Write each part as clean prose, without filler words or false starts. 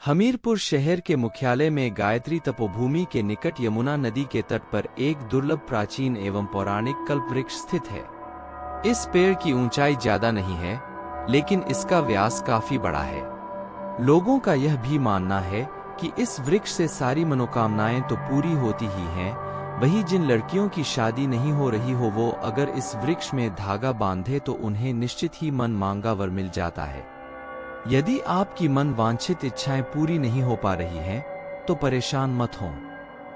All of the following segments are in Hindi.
हमीरपुर शहर के मुख्यालय में गायत्री तपोभूमि के निकट यमुना नदी के तट पर एक दुर्लभ प्राचीन एवं पौराणिक कल्प वृक्ष स्थित है। इस पेड़ की ऊंचाई ज्यादा नहीं है, लेकिन इसका व्यास काफी बड़ा है। लोगों का यह भी मानना है कि इस वृक्ष से सारी मनोकामनाएं तो पूरी होती ही हैं, वही जिन लड़कियों की शादी नहीं हो रही हो वो अगर इस वृक्ष में धागा बांधे तो उन्हें निश्चित ही मन मांगा वर मिल जाता है। यदि आपकी मन वांछित इच्छाएं पूरी नहीं हो पा रही हैं, तो परेशान मत हो,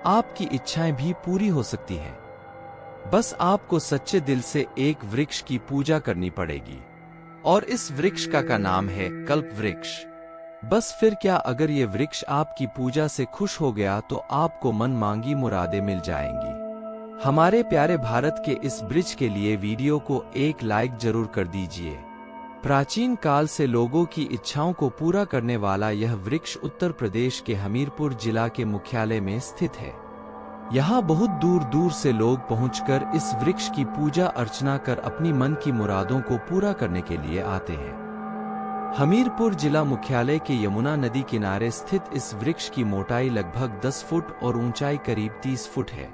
आपकी इच्छाएं भी पूरी हो सकती हैं। बस आपको सच्चे दिल से एक वृक्ष की पूजा करनी पड़ेगी, और इस वृक्ष का नाम है कल्प वृक्ष। बस फिर क्या, अगर ये वृक्ष आपकी पूजा से खुश हो गया तो आपको मन मांगी मुरादें मिल जाएंगी। हमारे प्यारे भारत के इस वृक्ष के लिए वीडियो को एक लाइक जरूर कर दीजिए। प्राचीन काल से लोगों की इच्छाओं को पूरा करने वाला यह वृक्ष उत्तर प्रदेश के हमीरपुर जिला के मुख्यालय में स्थित है। यहाँ बहुत दूर दूर से लोग पहुंचकर इस वृक्ष की पूजा अर्चना कर अपनी मन की मुरादों को पूरा करने के लिए आते हैं। हमीरपुर जिला मुख्यालय के यमुना नदी किनारे स्थित इस वृक्ष की मोटाई लगभग 10 फुट और ऊंचाई करीब 30 फुट है।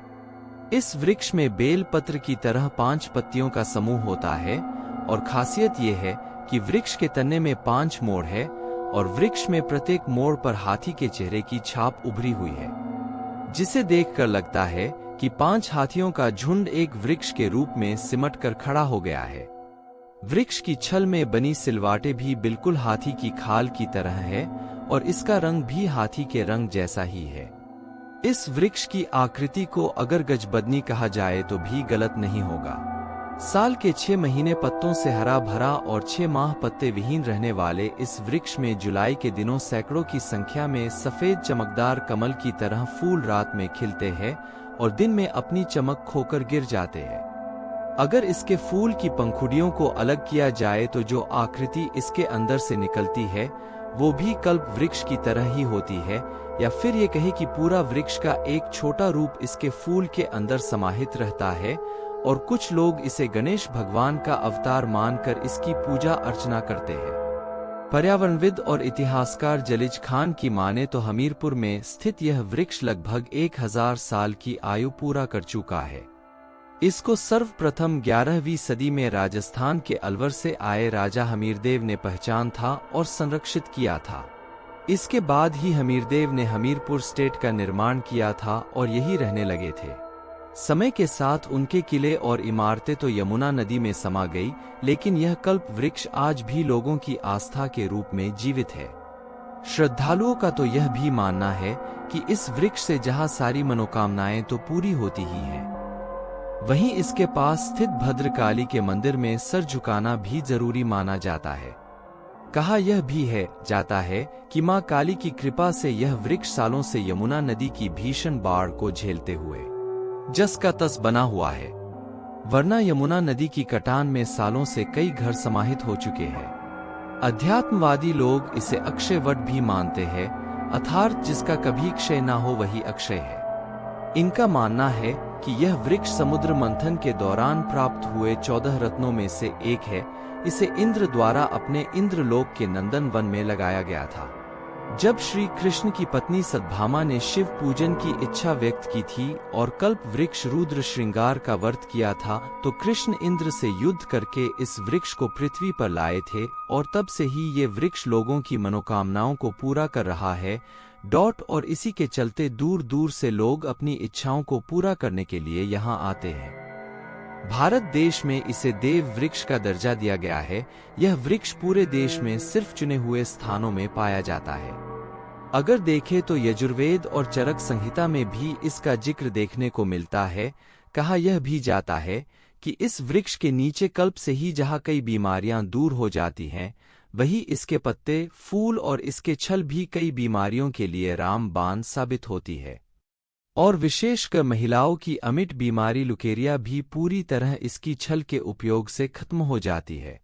इस वृक्ष में बेल पत्र की तरह 5 पत्तियों का समूह होता है, और खासियत यह है कि वृक्ष के तने में 5 मोड़ है, और वृक्ष में प्रत्येक मोड़ पर हाथी के चेहरे की छाप उभरी हुई है, जिसे देखकर लगता है कि 5 हाथियों का झुंड एक वृक्ष के रूप में सिमट कर खड़ा हो गया है। वृक्ष की छल में बनी सिलवाटे भी बिल्कुल हाथी की खाल की तरह है, और इसका रंग भी हाथी के रंग जैसा ही है। इस वृक्ष की आकृति को अगर गजबदनी कहा जाए तो भी गलत नहीं होगा। साल के 6 महीने पत्तों से हरा भरा और 6 माह पत्ते विहीन रहने वाले इस वृक्ष में जुलाई के दिनों सैकड़ों की संख्या में सफेद चमकदार कमल की तरह फूल रात में खिलते हैं और दिन में अपनी चमक खोकर गिर जाते हैं। अगर इसके फूल की पंखुड़ियों को अलग किया जाए तो जो आकृति इसके अंदर से निकलती है वो भी कल्प वृक्ष की तरह ही होती है, या फिर ये कहे कि पूरा वृक्ष का एक छोटा रूप इसके फूल के अंदर समाहित रहता है, और कुछ लोग इसे गणेश भगवान का अवतार मानकर इसकी पूजा अर्चना करते हैं। पर्यावरणविद और इतिहासकार जलीज खान की माने तो हमीरपुर में स्थित यह वृक्ष लगभग 1000 साल की आयु पूरा कर चुका है। इसको सर्वप्रथम 11वीं सदी में राजस्थान के अलवर से आए राजा हमीरदेव ने पहचान था और संरक्षित किया था। इसके बाद ही हमीरदेव ने हमीरपुर स्टेट का निर्माण किया था और यही रहने लगे थे। समय के साथ उनके किले और इमारतें तो यमुना नदी में समा गई, लेकिन यह कल्प वृक्ष आज भी लोगों की आस्था के रूप में जीवित है। श्रद्धालुओं का तो यह भी मानना है कि इस वृक्ष से जहां सारी मनोकामनाएं तो पूरी होती ही हैं, वहीं इसके पास स्थित भद्रकाली के मंदिर में सर झुकाना भी जरूरी माना जाता है। कहा यह भी है जाता है कि मां काली की कृपा से यह वृक्ष सालों से यमुना नदी की भीषण बाढ़ को झेलते हुए जस का तस बना हुआ है, वरना यमुना नदी की कटान में सालों से कई घर समाहित हो चुके हैं। अध्यात्मवादी लोग इसे अक्षय वट भी मानते हैं, अर्थात जिसका कभी क्षय ना हो वही अक्षय है। इनका मानना है कि यह वृक्ष समुद्र मंथन के दौरान प्राप्त हुए 14 रत्नों में से एक है। इसे इंद्र द्वारा अपने इंद्रलोक के नंदन वन में लगाया गया था। जब श्री कृष्ण की पत्नी सत्यभामा ने शिव पूजन की इच्छा व्यक्त की थी और कल्प वृक्ष रुद्र श्रृंगार का व्रत किया था, तो कृष्ण इंद्र से युद्ध करके इस वृक्ष को पृथ्वी पर लाए थे, और तब से ही ये वृक्ष लोगों की मनोकामनाओं को पूरा कर रहा है। और इसी के चलते दूर दूर से लोग अपनी इच्छाओं को पूरा करने के लिए यहाँ आते हैं। भारत देश में इसे देव वृक्ष का दर्जा दिया गया है। यह वृक्ष पूरे देश में सिर्फ चुने हुए स्थानों में पाया जाता है। अगर देखें तो यजुर्वेद और चरक संहिता में भी इसका जिक्र देखने को मिलता है। कहा यह भी जाता है कि इस वृक्ष के नीचे कल्प से ही जहाँ कई बीमारियां दूर हो जाती हैं, वही इसके पत्ते, फूल और इसके छल भी कई बीमारियों के लिए रामबाण साबित होती है। और विशेषकर महिलाओं की अमिट बीमारी लुकेरिया भी पूरी तरह इसकी छल के उपयोग से खत्म हो जाती है,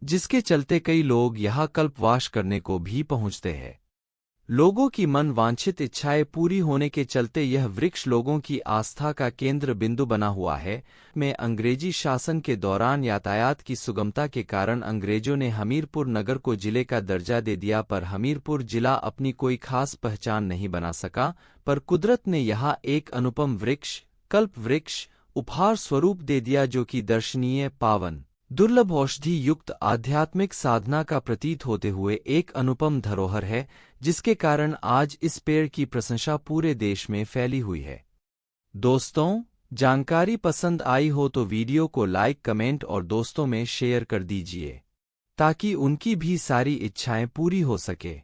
जिसके चलते कई लोग यहाँ कल्पवास करने को भी पहुँचते हैं। लोगों की मन वांछित इच्छाएं पूरी होने के चलते यह वृक्ष लोगों की आस्था का केंद्र बिंदु बना हुआ है। में अंग्रेजी शासन के दौरान यातायात की सुगमता के कारण अंग्रेजों ने हमीरपुर नगर को जिले का दर्जा दे दिया, पर हमीरपुर जिला अपनी कोई खास पहचान नहीं बना सका। पर कुदरत ने यहाँ एक अनुपम वृक्ष, कल्प वृक्ष, उपहार स्वरूप दे दिया, जो कि दर्शनीय, पावन, दुर्लभ, औषधि युक्त आध्यात्मिक साधना का प्रतीत होते हुए एक अनुपम धरोहर है, जिसके कारण आज इस पेड़ की प्रशंसा पूरे देश में फैली हुई है। दोस्तों, जानकारी पसंद आई हो तो वीडियो को लाइक, कमेंट और दोस्तों में शेयर कर दीजिए, ताकि उनकी भी सारी इच्छाएं पूरी हो सके।